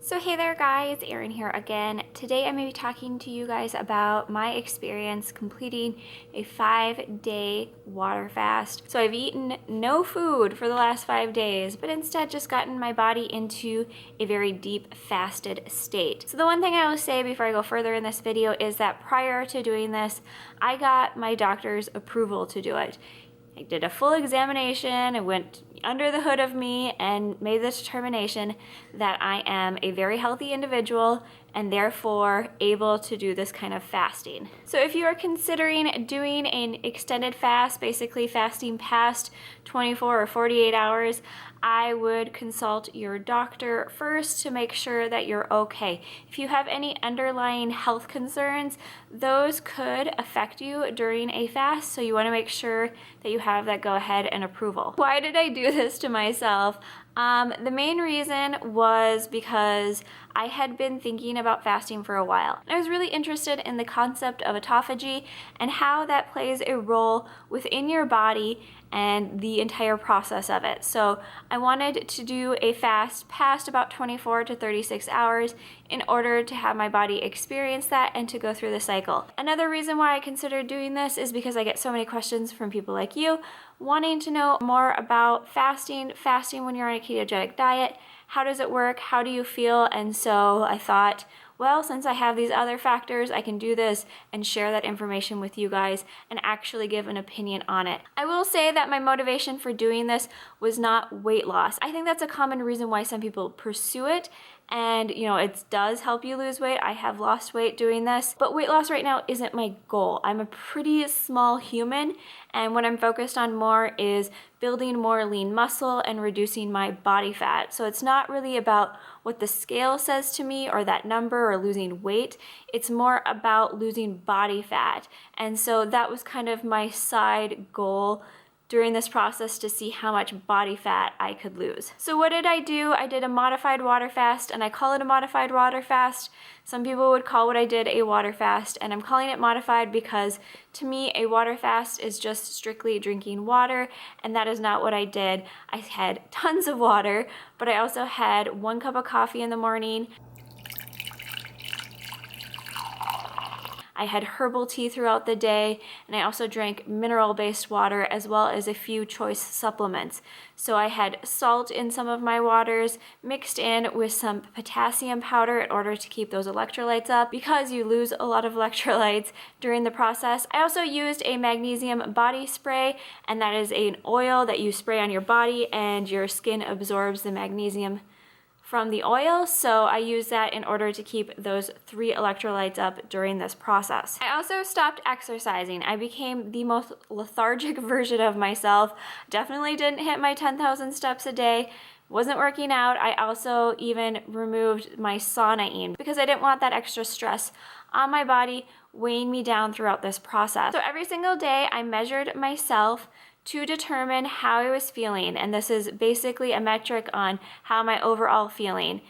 So hey there guys, Erin here again. Today I'm going to be talking to you guys about my experience completing a 5-day water fast. So I've eaten no food for the last 5 days, but instead just gotten my body into a very deep fasted state. So the one thing I will say before I go further in this video is that prior to doing this, I got my doctor's approval to do it. I did a full examination, I went under the hood of me and made the determination that I am a very healthy individual and therefore able to do this kind of fasting. So if you are considering doing an extended fast, basically fasting past 24 or 48 hours, I would consult your doctor first to make sure that you're okay. If you have any underlying health concerns, those could affect you during a fast, so you want to make sure that you have that go ahead and approval. Why did I do this to myself? The main reason was because I had been thinking about fasting for a while. I was really interested in the concept of autophagy and how that plays a role within your body and the entire process of it. So I wanted to do a fast past about 24 to 36 hours in order to have my body experience that and to go through the cycle. Another reason why I considered doing this is because I get so many questions from people like you wanting to know more about fasting when you're on a ketogenic diet. How does it work? How do you feel? And so I thought, well, since I have these other factors, I can do this and share that information with you guys and actually give an opinion on it. I will say that my motivation for doing this was not weight loss. I think that's a common reason why some people pursue it. And it does help you lose weight. I have lost weight doing this, but weight loss right now isn't my goal. I'm a pretty small human, and what I'm focused on more is building more lean muscle and reducing my body fat. So it's not really about what the scale says to me or that number or losing weight. It's more about losing body fat. And so that was kind of my side goal during this process, to see how much body fat I could lose. So what did I do? I did a modified water fast, and I call it a modified water fast. Some people would call what I did a water fast, and I'm calling it modified because to me a water fast is just strictly drinking water, and that is not what I did. I had tons of water, but I also had 1 cup of coffee in the morning. I had herbal tea throughout the day, and I also drank mineral-based water as well as a few choice supplements. So I had salt in some of my waters mixed in with some potassium powder in order to keep those electrolytes up, because you lose a lot of electrolytes during the process. I also used a magnesium body spray, and that is an oil that you spray on your body and your skin absorbs the magnesium from the oil, so I use that in order to keep those 3 electrolytes up during this process. I also stopped exercising. I became the most lethargic version of myself. Definitely didn't hit my 10,000 steps a day. Wasn't working out. I also even removed my saunaing because I didn't want that extra stress on my body weighing me down throughout this process. So every single day I measured myself to determine how I was feeling, and this is basically a metric on how am I overall feeling.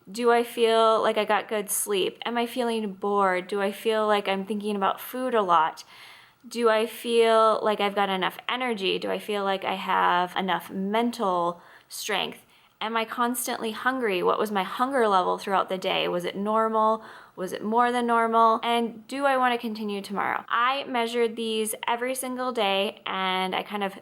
Do I feel like I got good sleep? Am I feeling bored? Do I feel like I'm thinking about food a lot? Do I feel like I've got enough energy? Do I feel like I have enough mental strength? Am I constantly hungry? What was my hunger level throughout the day? Was it normal? Was it more than normal? And do I want to continue tomorrow? I measured these every single day, and I kind of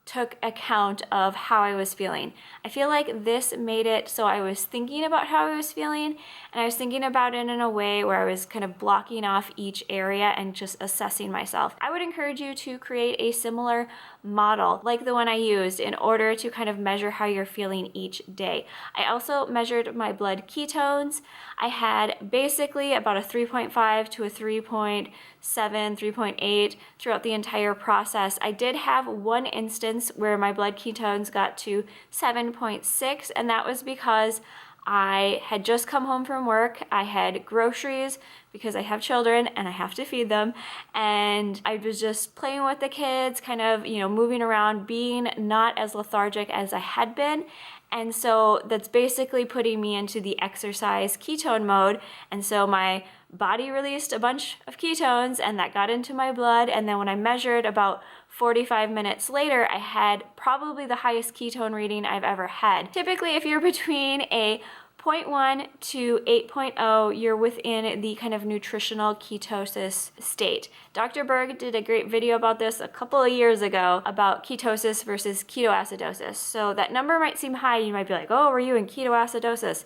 took account of how I was feeling. I feel like this made it so I was thinking about how I was feeling, and I was thinking about it in a way where I was kind of blocking off each area and just assessing myself. I would encourage you to create a similar model like the one I used in order to kind of measure how you're feeling each day. I also measured my blood ketones. I had basically about a 3.5 to a 3.7, 3.8 throughout the entire process. I did have one instance where my blood ketones got to 7.6, and that was because I had just come home from work. I had groceries because I have children and I have to feed them, and I was just playing with the kids, kind of, moving around, being not as lethargic as I had been. And so that's basically putting me into the exercise ketone mode. And so my body released a bunch of ketones, and that got into my blood. And then when I measured about 45 minutes later, I had probably the highest ketone reading I've ever had. Typically, if you're between a 0.1 to 8.0, you're within the kind of nutritional ketosis state. Dr. Berg did a great video about this a couple of years ago about ketosis versus ketoacidosis. So that number might seem high. You might be like, oh, were you in ketoacidosis?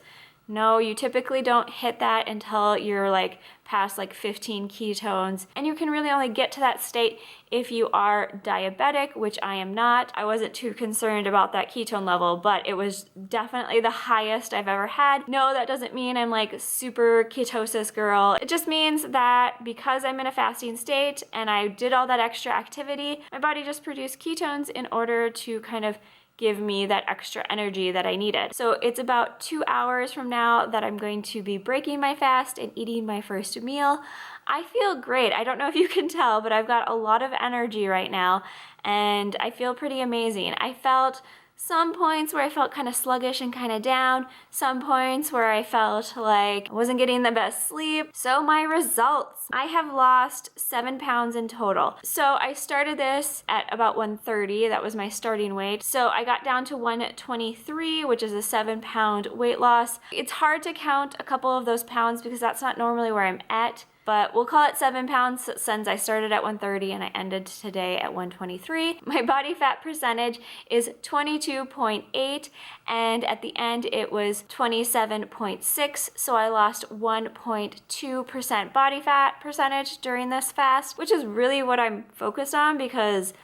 No, you typically don't hit that until you're like past like 15 ketones. And you can really only get to that state if you are diabetic, which I am not. I wasn't too concerned about that ketone level, but it was definitely the highest I've ever had. No, that doesn't mean I'm like super ketosis girl. It just means that because I'm in a fasting state and I did all that extra activity, my body just produced ketones in order to kind of give me that extra energy that I needed. So it's about 2 hours from now that I'm going to be breaking my fast and eating my first meal. I feel great. I don't know if you can tell, but I've got a lot of energy right now and I feel pretty amazing. I felt some points where I felt kind of sluggish and kind of down, some points where I felt like I wasn't getting the best sleep. So my results, I have lost 7 pounds in total. So I started this at about 130, that was my starting weight. So I got down to 123, which is a 7-pound weight loss. It's hard to count a couple of those pounds because that's not normally where I'm at. But we'll call it 7 pounds since I started at 130 and I ended today at 123. My body fat percentage is 22.8 and at the end it was 27.6. So I lost 1.2% body fat percentage during this fast, which is really what I'm focused on because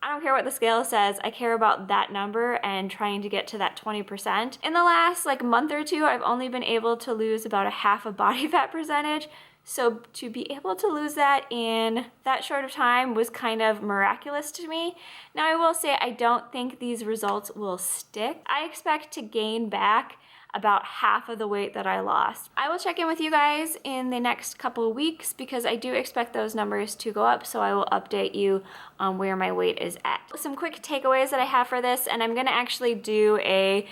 I don't care what the scale says, I care about that number and trying to get to that 20%. In the last like month or two, I've only been able to lose about a half of body fat percentage. So to be able to lose that in that short of time was kind of miraculous to me. Now I will say I don't think these results will stick. I expect to gain back about half of the weight that I lost. I will check in with you guys in the next couple of weeks because I do expect those numbers to go up, so I will update you on where my weight is at. Some quick takeaways that I have for this, and I'm gonna actually do a,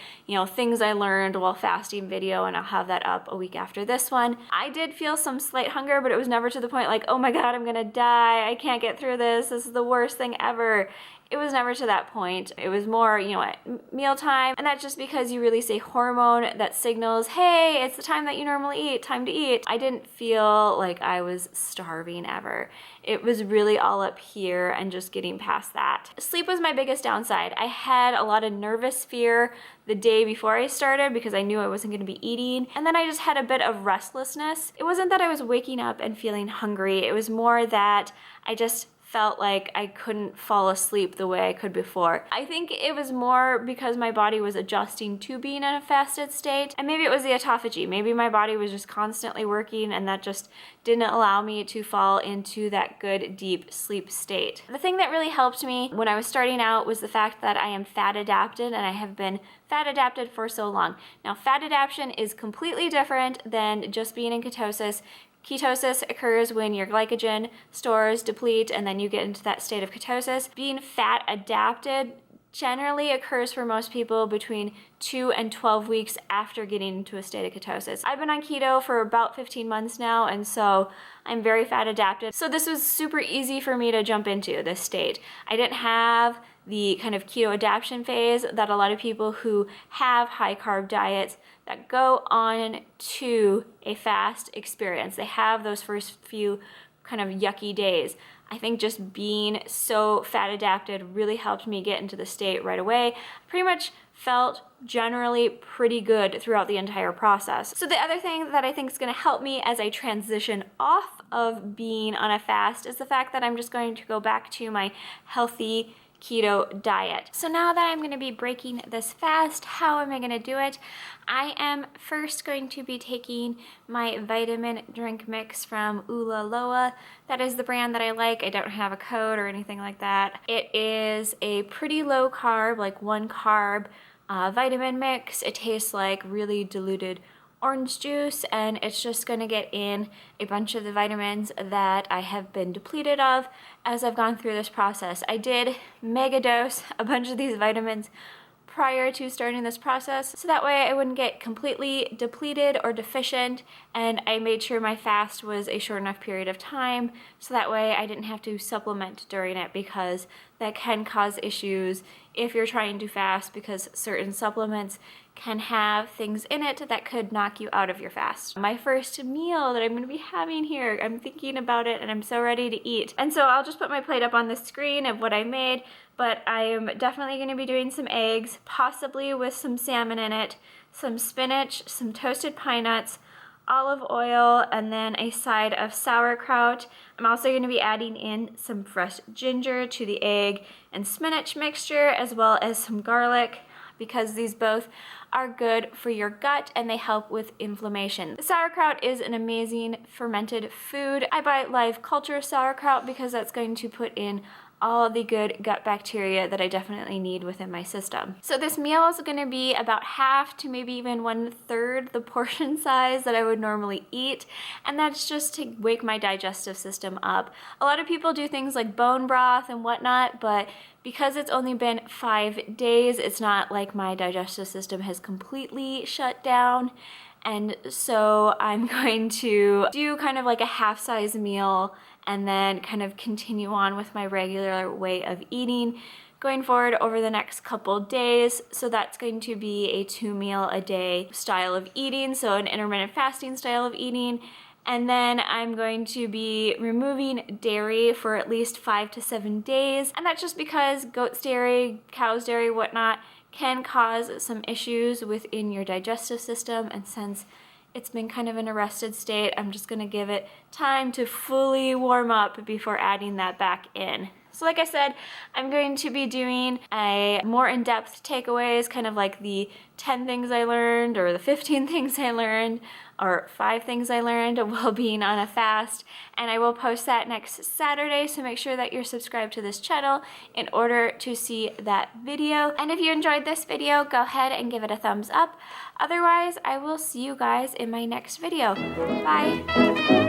things I learned while fasting video, and I'll have that up a week after this one. I did feel some slight hunger, but it was never to the point like, oh my God, I'm gonna die, I can't get through this is the worst thing ever. It was never to that point. It was more, at mealtime, and that's just because you release a hormone that signals, hey, it's the time that you normally eat, time to eat. I didn't feel like I was starving ever. It was really all up here and just getting past that. Sleep was my biggest downside. I had a lot of nervous fear the day before I started because I knew I wasn't gonna be eating. And then I just had a bit of restlessness. It wasn't that I was waking up and feeling hungry. It was more that I just felt like I couldn't fall asleep the way I could before. I think it was more because my body was adjusting to being in a fasted state, and maybe it was the autophagy. Maybe my body was just constantly working and that just didn't allow me to fall into that good deep sleep state. The thing that really helped me when I was starting out was the fact that I am fat adapted and I have been fat adapted for so long. Now fat adaptation is completely different than just being in ketosis. Ketosis occurs when your glycogen stores deplete and then you get into that state of ketosis. Being fat adapted generally occurs for most people between 2 and 12 weeks after getting into a state of ketosis. I've been on keto for about 15 months now, and so I'm very fat adapted. So this was super easy for me to jump into this state. I didn't have the kind of keto adaptation phase that a lot of people who have high carb diets that go on to a fast experience. They have those first few kind of yucky days. I think just being so fat adapted really helped me get into the state right away. I pretty much felt generally pretty good throughout the entire process. So the other thing that I think is going to help me as I transition off of being on a fast is the fact that I'm just going to go back to my healthy keto diet. So now that I'm going to be breaking this fast, how am I going to do it? I am first going to be taking my vitamin drink mix from Ula Loa. That is the brand that I like. I don't have a code or anything like that. It is a pretty low carb, like 1 carb vitamin mix. It tastes like really diluted orange juice, and it's just going to get in a bunch of the vitamins that I have been depleted of as I've gone through this process. I did mega dose a bunch of these vitamins prior to starting this process, so that way I wouldn't get completely depleted or deficient, and I made sure my fast was a short enough period of time so that way I didn't have to supplement during it, because that can cause issues if you're trying to fast, because certain supplements can have things in it that could knock you out of your fast. My first meal that I'm going to be having here, I'm thinking about it and I'm so ready to eat. And so I'll just put my plate up on the screen of what I made, but I am definitely going to be doing some eggs, possibly with some salmon in it, some spinach, some toasted pine nuts, olive oil, and then a side of sauerkraut. I'm also going to be adding in some fresh ginger to the egg and spinach mixture, as well as some garlic, because these both are good for your gut and they help with inflammation. The sauerkraut is an amazing fermented food. I buy live culture sauerkraut because that's going to put in all the good gut bacteria that I definitely need within my system. So this meal is going to be about half to maybe even 1/3 the portion size that I would normally eat, and that's just to wake my digestive system up. A lot of people do things like bone broth and whatnot, but because it's only been 5 days, it's not like my digestive system has completely shut down. And so I'm going to do kind of like a half-size meal and then kind of continue on with my regular way of eating going forward over the next couple days. So that's going to be a 2-meal-a-day style of eating, so an intermittent fasting style of eating. And then I'm going to be removing dairy for at least 5 to 7 days. And that's just because goat's dairy, cow's dairy, whatnot, can cause some issues within your digestive system. And since it's been kind of an arrested state, I'm just gonna give it time to fully warm up before adding that back in. So like I said, I'm going to be doing a more in-depth takeaways, kind of like the 10 things I learned or the 15 things I learned or 5 things I learned while being on a fast. And I will post that next Saturday, so make sure that you're subscribed to this channel in order to see that video. And if you enjoyed this video, go ahead and give it a thumbs up. Otherwise, I will see you guys in my next video. Bye.